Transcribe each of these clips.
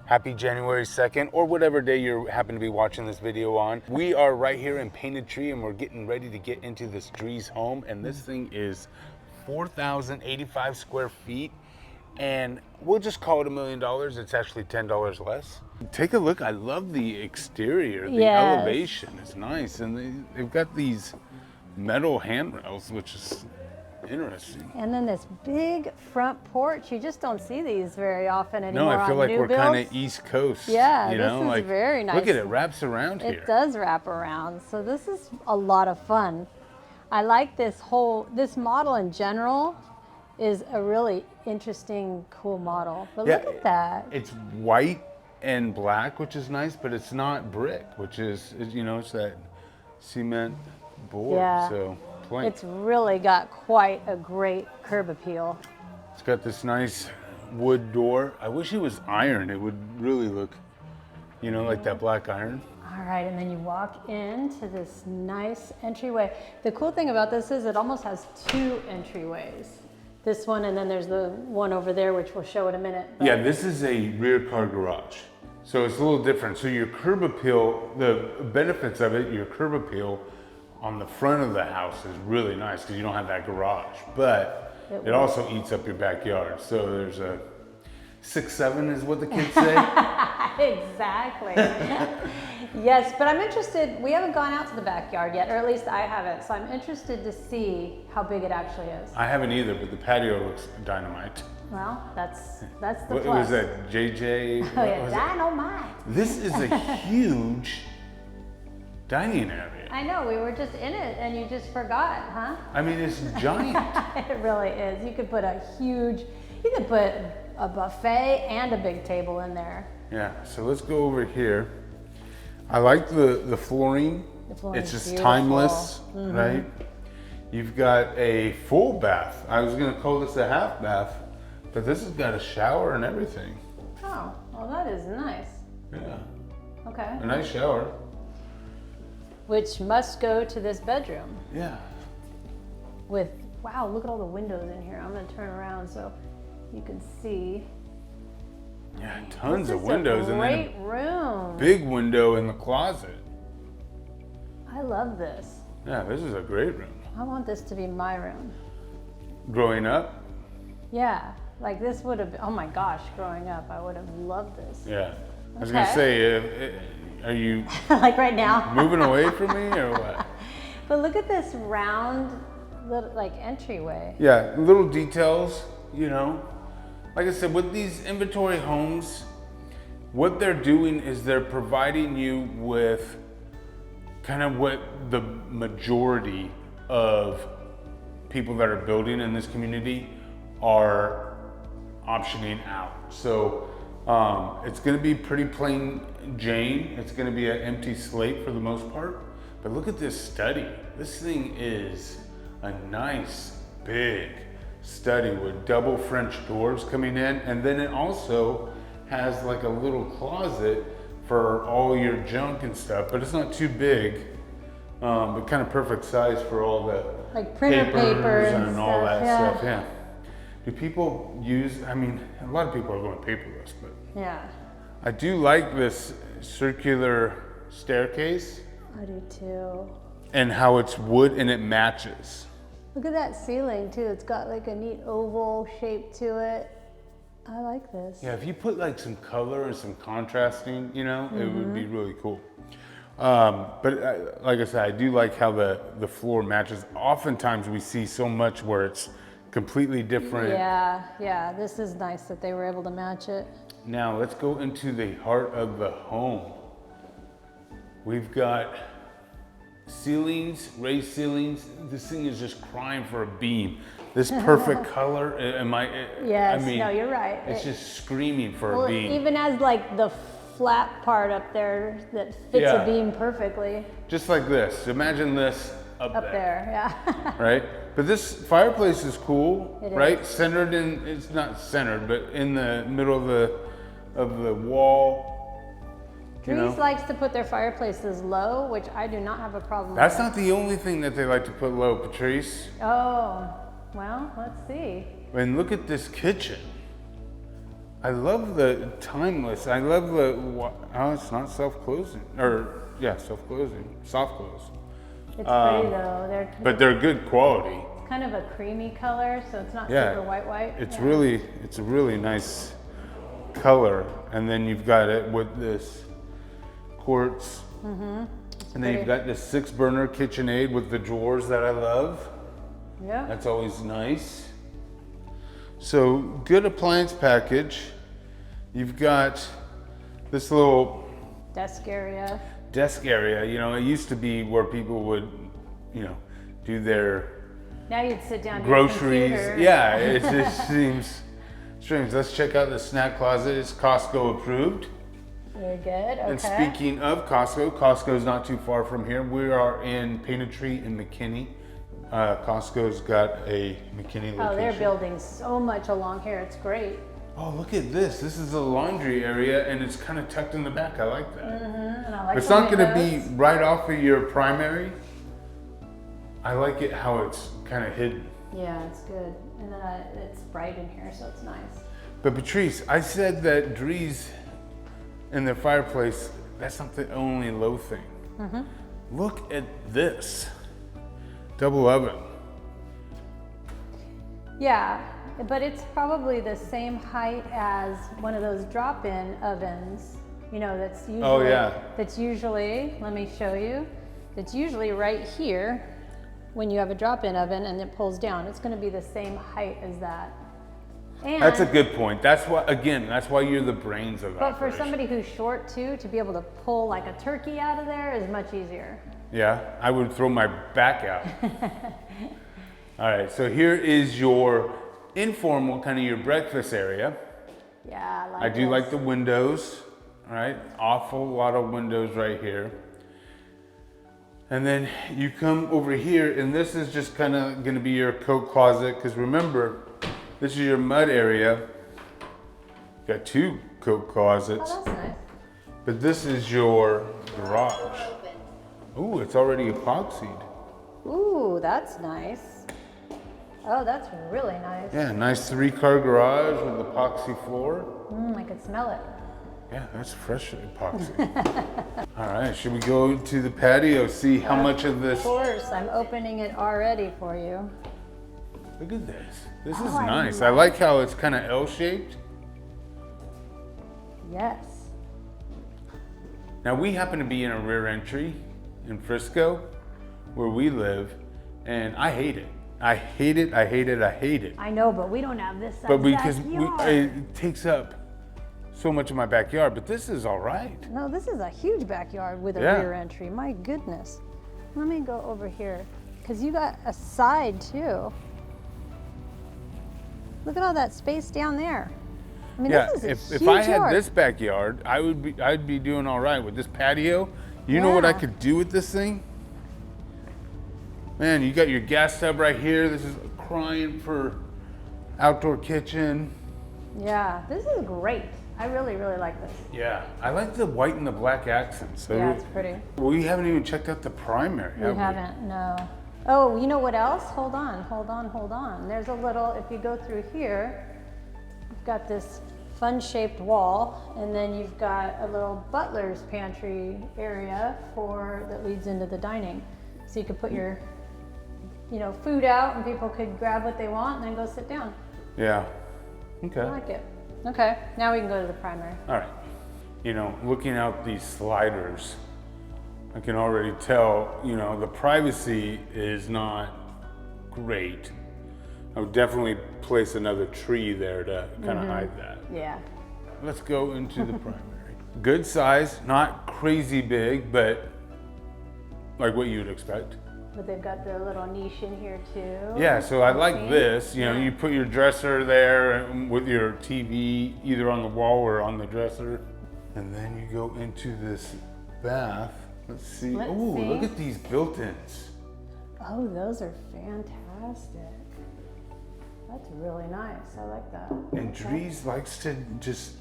Happy January 2nd, or whatever day you happen to be watching this video on. We are right here in Painted Tree and we're getting ready to get into this Drees home. And this thing is 4,085 square feet. And we'll just call it $1 million. It's actually $10 less. Take a look. I love the exterior. The elevation is nice. And they've got these metal handrails, which is interesting. And then this big front porch. You just don't see these very often anymore. No, I feel like we're kind of East Coast. Yeah, you know? this is very nice. Look at it, wraps around here. It does wrap around. So this is a lot of fun. I like this model in general is a really interesting, cool model. But look at that. It's white and black, which is nice, but it's not brick, which is, you know, it's that cement board. Yeah. So it's really got quite a great curb appeal. It's got this nice wood door. I wish it was iron. It would really look, you know, like that black iron. All right, and then you walk into this nice entryway. The cool thing about this is it almost has two entryways. This one, and then there's the one over there, which we'll show in a minute. Yeah, this is a rear car garage. So it's a little different. So your curb appeal, the benefits of it, your curb appeal on the front of the house is really nice because you don't have that garage, but it also eats up your backyard. So there's a 6'7" is what the kids say. Exactly. Yes, but I'm interested, we haven't gone out to the backyard yet, or at least I haven't, so I'm interested to see how big it actually is. I haven't either, but the patio looks dynamite. Well, that's the what plus. Was that JJ? Oh yeah, dynamite. This is a huge dining area. I know, we were just in it and you just forgot, huh? I mean, it's giant. It really is. You could put a buffet and a big table in there. Yeah, so let's go over here. I like the flooring. It's just beautiful. Timeless, right? You've got a full bath. I was gonna call this a half bath, but this has got a shower and everything. Oh, well that is nice. Yeah. Okay. A nice shower. Which must go to this bedroom. Yeah. Wow, look at all the windows in here. I'm gonna turn around so you can see. Yeah, tons of windows. Great room. Big window in the closet. I love this. Yeah, this is a great room. I want this to be my room. Growing up? Yeah, like this would have been, oh my gosh, growing up, I would have loved this. Yeah. I was gonna say, are you like right now? moving away from me or what? But look at this round little like entryway. Yeah, little details, you know. Like I said, with these inventory homes, what they're doing is they're providing you with kind of what the majority of people that are building in this community are optioning out. So it's gonna be pretty plain Jane. It's gonna be an empty slate for the most part. But look at this study. This thing is a nice, big study with double French doors coming in. And then it also has like a little closet for all your junk and stuff, but it's not too big. But kind of perfect size for all the like printer papers and all stuff, that stuff, yeah. Do people use, I mean, a lot of people are going paperless, but yeah. I do like this circular staircase. I do too. And how it's wood and it matches. Look at that ceiling too. It's got like a neat oval shape to it. I like this. Yeah, if you put like some color and some contrasting, you know, it would be really cool. But like I said, I do like how the floor matches. Oftentimes we see so much where it's completely different. Yeah, this is nice that they were able to match it. Now let's go into the heart of the home. We've got ceilings, raised ceilings. This thing is just crying for a beam. This perfect color, Yes, I mean, no, you're right. It's just screaming for a beam. Even as like the flat part up there that fits a beam perfectly. Just like this. Imagine this up there, yeah. Right? But this fireplace is cool, right? Is. Centered in, it's not centered, but in the middle of the wall. Drees likes to put their fireplaces low, which I do not have a problem with. That's not the only thing that they like to put low, Patrice. Oh, well, let's see. And look at this kitchen. I love the timeless. I love oh, it's not self-closing. Or, yeah, self-closing. Soft close. It's pretty though. But they're good quality. It's kind of a creamy color, so it's not super white. It's a really nice color. And then you've got it with this quartz. And then you've got this 6-burner KitchenAid with the drawers that I love. Yeah. That's always nice. So good appliance package. You've got this little desk area. You know, it used to be where people would, you know, do their now you'd sit down groceries. Yeah, it just seems strange. Let's check out the snack closet. It's Costco approved. Very good. Okay. And speaking of Costco, Costco's not too far from here. We are in Painted Tree in McKinney. Costco's got a McKinney location. Oh, they're building so much along here. It's great. Oh, look at this. This is a laundry area and it's kind of tucked in the back. I like that. And I like it's not going to be right off of your primary. I like it how it's kind of hidden. Yeah, it's good. And then it's bright in here, so it's nice. But Patrice, I said that Drees in their fireplace, that's not the only low thing. Look at this. Double oven. Yeah, but it's probably the same height as one of those drop-in ovens. You know, that's usually. Oh yeah. That's usually. Let me show you. It's usually right here when you have a drop-in oven and it pulls down. It's going to be the same height as that. And that's a good point. That's why you're the brains of it. But for somebody who's short too, to be able to pull like a turkey out of there is much easier. Yeah, I would throw my back out. All right, so here is your informal, kind of your breakfast area. Yeah, I do like the windows, all right? Awful lot of windows right here. And then you come over here, and this is just kind of gonna be your coat closet, because remember, this is your mud area. Got 2 coat closets. Oh, that's nice. But this is your garage. Ooh, it's already epoxied. Ooh, that's nice. Oh, that's really nice. Yeah, nice 3-car garage with epoxy floor. I can smell it. Yeah, that's fresh epoxy. All right, should we go to the patio, see how much of this? Of course, I'm opening it already for you. Look at this. This is nice. I like how it's kind of L-shaped. Yes. Now we happen to be in a rear entry in Frisco, where we live, and I hate it. I hate it. I know, but we don't have this size But because backyard. it takes up so much of my backyard, but this is all right. No, this is a huge backyard with a rear entry. My goodness. Let me go over here, because you got a side too. Look at all that space down there. I mean, this is a huge if I had yard. this backyard, I'd be doing all right with this patio. You know what I could do with this thing? Man, you got your gas tub right here. This is crying for outdoor kitchen. Yeah, this is great. I really, really like this. Yeah, I like the white and the black accents. Yeah, it's pretty. We haven't even checked out the primary, have we? Haven't, no. Oh, you know what else? Hold on. There's a little, if you go through here, you've got this fun-shaped wall, and then you've got a little butler's pantry area that leads into the dining. So you could put your, food out, and people could grab what they want and then go sit down. Yeah. Okay. I like it. Okay, now we can go to the primary. All right. Looking out these sliders, I can already tell, the privacy is not great. I would definitely place another tree there to kind of hide that. Yeah. Let's go into the primary. Good size, not crazy big, but like what you would expect. But they've got the little niche in here too. Yeah, so I like this. You put your dresser there with your TV either on the wall or on the dresser. And then you go into this bath. Let's see. Look at these built-ins. Oh, those are fantastic. That's really nice. I like that. And Drees likes to just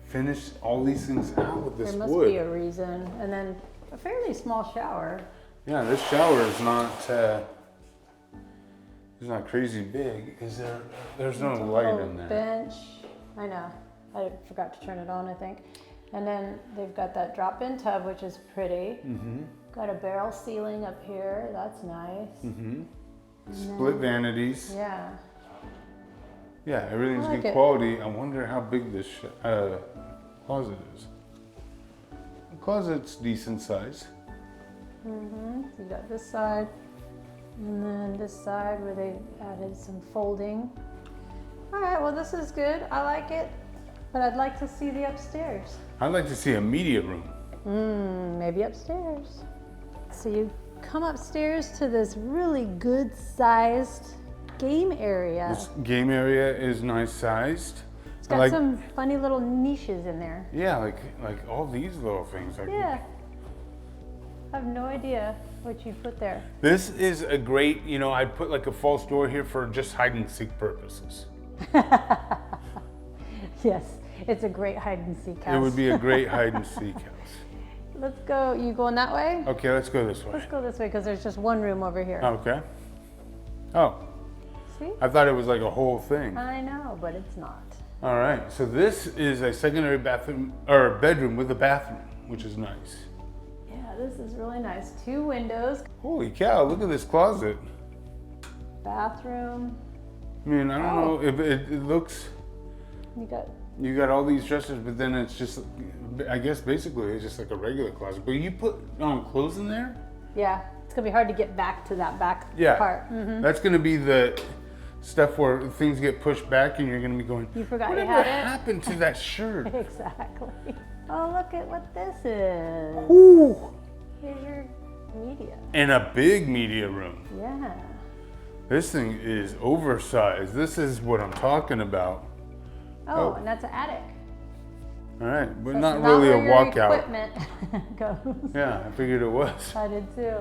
finish all these things out with this wood. There must be a reason. And then a fairly small shower. Yeah, this shower is not it's not crazy big. Is there's no light in there? Bench. I know. I forgot to turn it on, I think. And then they've got that drop-in tub, which is pretty. Got a barrel ceiling up here. That's nice. Split vanities. Yeah. Yeah, everything's I like good it. quality. I wonder how big this closet is. The closet's decent size. So you got this side, and then this side where they added some folding. All right, well this is good. I like it, but I'd like to see the upstairs. I'd like to see a media room. Maybe upstairs. So you come upstairs to this really good sized game area. This game area is nice sized. It's got some funny little niches in there. Yeah, like all these little things. Like, Yeah. I have no idea what you put there. This is a great, I'd put like a false door here for just hide and seek purposes. Yes, it's a great hide and seek house. It would be a great hide and seek house. Let's go. You going that way? Okay, let's go this way. Let's go this way because there's just one room over here. Okay. Oh, See? I thought it was like a whole thing. I know, but it's not. All right, so this is a secondary bathroom or bedroom with a bathroom, which is nice. Yeah, this is really nice. 2 windows, Holy cow, look at this closet. bathroom. I mean, I don't know if it looks, You got you got all these dressers, but then it's just, I guess basically it's just like a regular closet. But you put clothes in there? Yeah, it's gonna be hard to get back to that back Yeah, part. that's gonna be the stuff where things get pushed back and you're gonna be going, You forgot whatever you had it? happened to that shirt? Exactly. Oh, look at what this is. Ooh. Here's your media. And a big media room. Yeah. This thing is oversized. This is what I'm talking about. Oh, and that's an attic. All right, but That's not really a where your walkout. equipment goes. Yeah, I figured it was. I did too.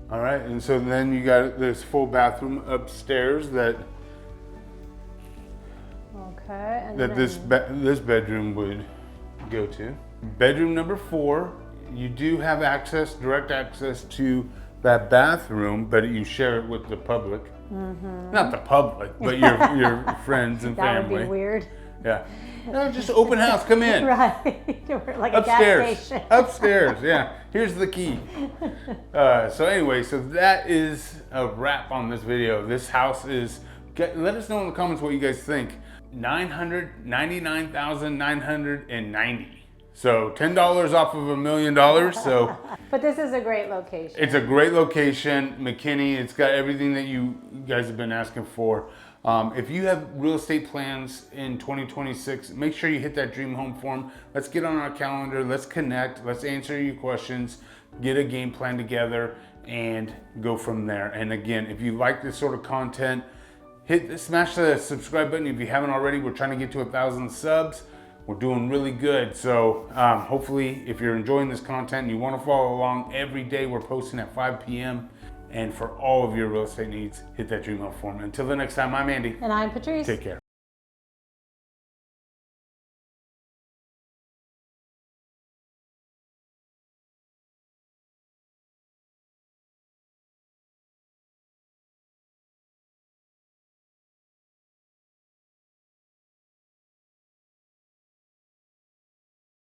All right, and so then you got this full bathroom upstairs that Okay, and that then this bedroom would go to. Bedroom number 4, you do have access, direct access to that bathroom, but you share it with the public. Not the public, but your friends and that family. would be weird. Yeah. No, just open house. Come in. Right. We're like a Upstairs. gas station. Upstairs. Yeah. Here's the key. So anyway, so that is a wrap on this video. This house is. Let us know in the comments what you guys think. $999,990. So $10 off of $1 million. So. But this is a great location. It's a great location, McKinney. It's got everything that you guys have been asking for. If you have real estate plans in 2026, make sure you hit that dream home form. Let's get on our calendar. Let's connect. Let's answer your questions. Get a game plan together and go from there. And again, if you like this sort of content, smash the subscribe button if you haven't already. We're trying to get to 1,000 subs. We're doing really good. So hopefully if you're enjoying this content and you want to follow along, every day we're posting at 5 p.m. And for all of your real estate needs, hit that Dream Home form. Until the next time, I'm Andy. And I'm Patrice. Take care.